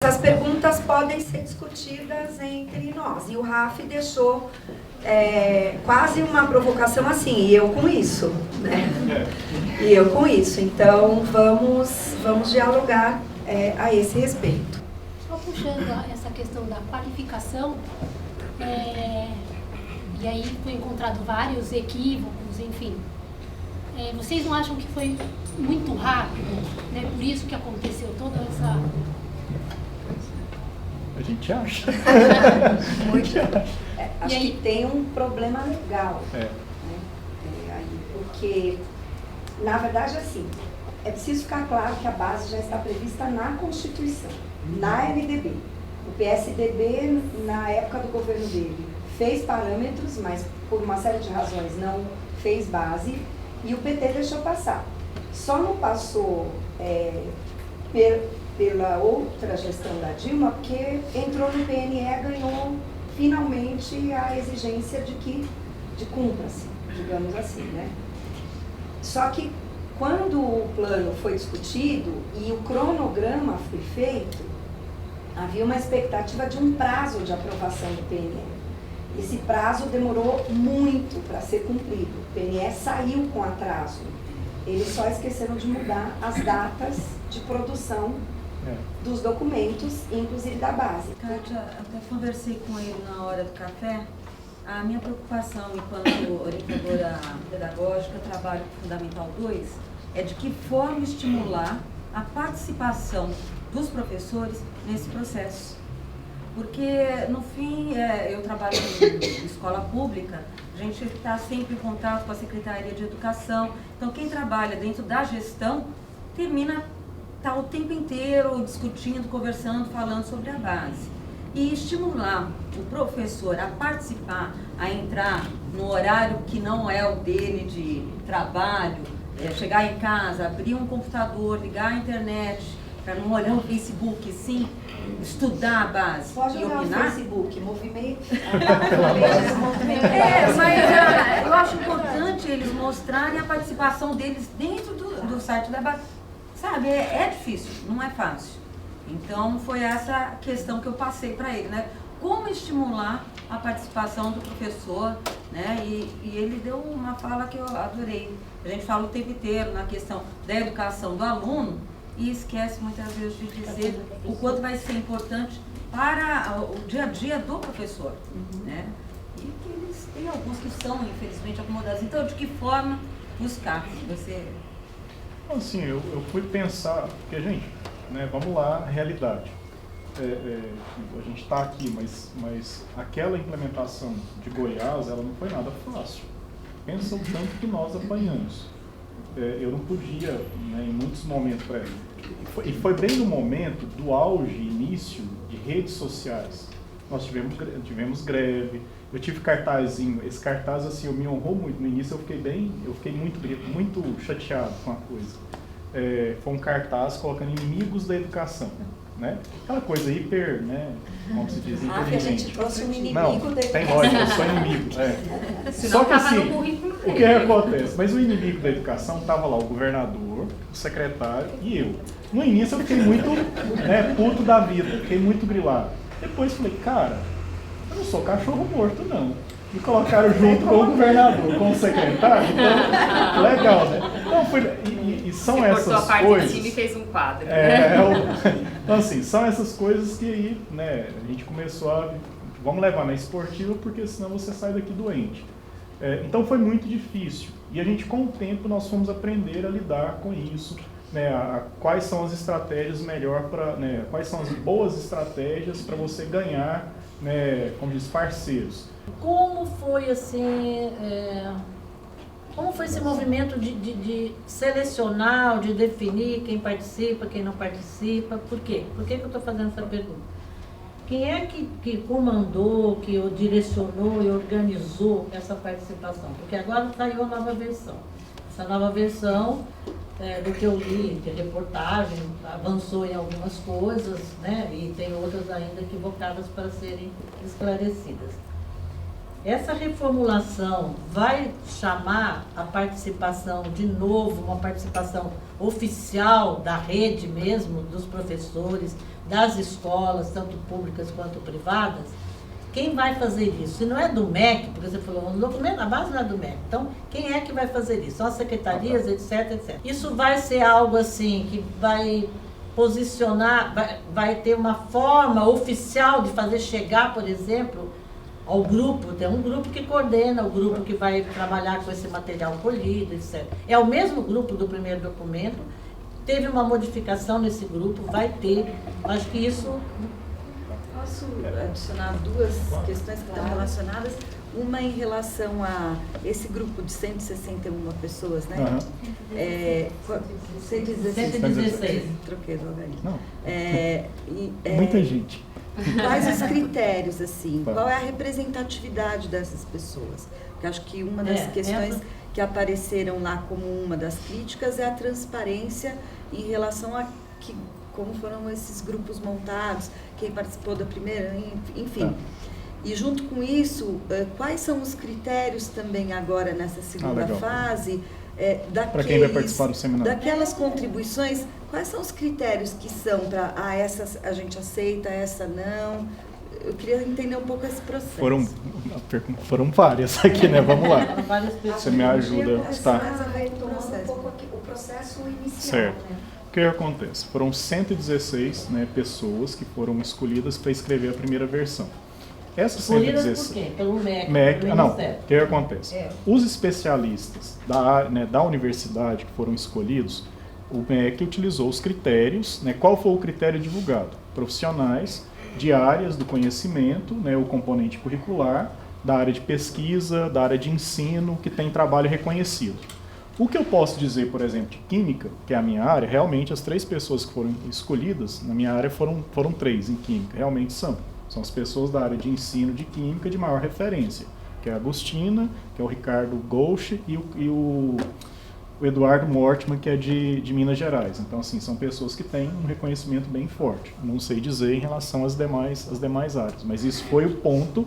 As perguntas podem ser discutidas entre nós. E o Raf deixou quase uma provocação assim, e eu com isso, né? E eu com isso. Então, vamos dialogar a esse respeito. Só puxando essa questão da qualificação, e aí foi encontrado vários equívocos, enfim. Vocês não acham que foi muito rápido, né? Por isso que aconteceu toda essa... A gente acha. Acho que tem um problema legal, né? Porque, na verdade, assim, é preciso ficar claro que a base já está prevista na Constituição, na LDB. O PSDB, na época do governo dele, fez parâmetros, mas por uma série de razões não fez base, e o PT deixou passar. Só não passou pela outra gestão da Dilma, porque entrou no PNE e ganhou finalmente a exigência de cumpra-se, digamos assim, né? Só que quando o plano foi discutido e o cronograma foi feito, havia uma expectativa de um prazo de aprovação do PNE. Esse prazo demorou muito para ser cumprido. O PNE saiu com atraso. Eles só esqueceram de mudar as datas de produção dos documentos, inclusive da base. Kátia, até conversei com ele na hora do café. A minha preocupação enquanto orientadora pedagógica, trabalho Fundamental 2, é de que forma estimular a participação dos professores nesse processo. Porque, no fim, eu trabalho em escola pública, a gente está sempre em contato com a Secretaria de Educação. Então, quem trabalha dentro da gestão está o tempo inteiro discutindo, conversando, falando sobre a base. E estimular o professor a participar, a entrar no horário que não é o dele de trabalho, chegar em casa, abrir um computador, ligar a internet, para não olhar o Facebook, sim, estudar a base. Pode e olhar opinar. o Facebook, movimento. Mas eu acho importante eles mostrarem a participação deles dentro do site da base. Sabe, é difícil, não é fácil. Então, foi essa questão que eu passei para ele, né? Como estimular a participação do professor, né? E ele deu uma fala que eu adorei. A gente fala o tempo inteiro na questão da educação do aluno e esquece muitas vezes de dizer o quanto vai ser importante para o dia a dia do professor, né? E que eles têm alguns que são, infelizmente, acomodados. Então, de que forma buscar? Você... Assim, eu fui pensar, porque, gente, né, vamos lá, realidade. A gente está aqui, mas aquela implementação de Goiás, ela não foi nada fácil. Pensa o tanto que nós apanhamos. Eu não podia, né, em muitos momentos, e foi bem no momento do auge, início de redes sociais. Nós tivemos greve, eu tive cartazinho, esse cartaz assim, me honrou muito. No início eu fiquei muito chateado com a coisa. Foi um cartaz colocando inimigos da educação, né? Aquela coisa hiper, né, como se diz, inteligente. A gente trouxe um inimigo não, da educação. tem lógica, eu sou inimigo. Só que assim, o que acontece? Mas o inimigo da educação estava lá, o governador, o secretário e eu. No início eu fiquei muito puto da vida, fiquei muito grilado. Depois falei, cara, eu não sou cachorro morto, não. Me colocaram junto com o governador, com o secretário, então, legal, né? Então, são essas coisas... Você cortou a parte do time e fez um quadro. Então, assim, são essas coisas que aí, né, a gente começou a... Vamos levar na esportiva, porque senão você sai daqui doente. Então, foi muito difícil. E a gente, com o tempo, nós fomos aprender a lidar com isso, né, quais são as estratégias melhor para, né, quais são as boas estratégias para você ganhar, né, como diz, parceiros. Como foi assim, como foi esse movimento de selecionar, de definir quem participa, quem não participa? Por quê? Por que eu estou fazendo essa pergunta? Quem é que comandou, que direcionou e organizou essa participação? Porque agora saiu a nova versão. Essa nova versão, do que eu li de reportagem, avançou em algumas coisas, né? E tem outras ainda equivocadas para serem esclarecidas. Essa reformulação vai chamar a participação, de novo, uma participação oficial da rede mesmo, dos professores, das escolas, tanto públicas quanto privadas, quem vai fazer isso? Se não é do MEC, porque você falou, o documento, a base não é do MEC. Então, quem é que vai fazer isso? São as secretarias, etc, etc. Isso vai ser algo assim que vai posicionar, vai ter uma forma oficial de fazer chegar, por exemplo, ao grupo. Tem um grupo que coordena, o grupo que vai trabalhar com esse material colhido, etc. É o mesmo grupo do primeiro documento, teve uma modificação nesse grupo, vai ter. Acho que isso... Posso adicionar duas questões que estão relacionadas? Uma em relação a esse grupo de 161 pessoas, né? Uhum. 116. Troquei devagarinho. Não. Muita gente. Quais os critérios, assim? Qual é a representatividade dessas pessoas? Porque acho que uma das questões que apareceram lá como uma das críticas é a transparência em relação a como foram esses grupos montados, quem participou da primeira, enfim. E junto com isso, quais são os critérios também agora nessa segunda fase, para quem vai participar do seminário? Daquelas contribuições, quais são os critérios que são para, essa a gente aceita, essa não? Eu queria entender um pouco esse processo. Foram várias aqui, né? Vamos lá. Várias pessoas. Você me ajuda. Tá. Um pouco aqui, o processo inicial. Certo. O que acontece? Foram 116, né, pessoas que foram escolhidas para escrever a primeira versão. Essas 116... Escolhidas por quê? Pelo MEC? Não. O que acontece? Os especialistas da universidade que foram escolhidos, o MEC utilizou os critérios, né? Qual foi o critério divulgado? Profissionais de áreas do conhecimento, né, o componente curricular, da área de pesquisa, da área de ensino, que tem trabalho reconhecido. O que eu posso dizer, por exemplo, de química, que é a minha área, realmente as 3 pessoas que foram escolhidas na minha área foram 3 em química, realmente são. São as pessoas da área de ensino de química de maior referência, que é a Agostina, que é o Ricardo Golche e o Eduardo Mortman, que é de Minas Gerais. Então, assim, são pessoas que têm um reconhecimento bem forte. Não sei dizer em relação às demais áreas, mas isso foi o ponto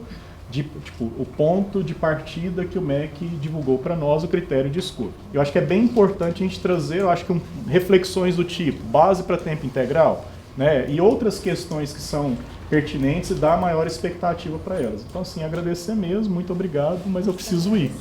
de partida que o MEC divulgou para nós, o critério de escolha. Eu acho que é bem importante a gente trazer, reflexões do tipo base para tempo integral, né, e outras questões que são pertinentes e dar maior expectativa para elas. Então, assim, agradecer mesmo, muito obrigado, mas eu preciso ir.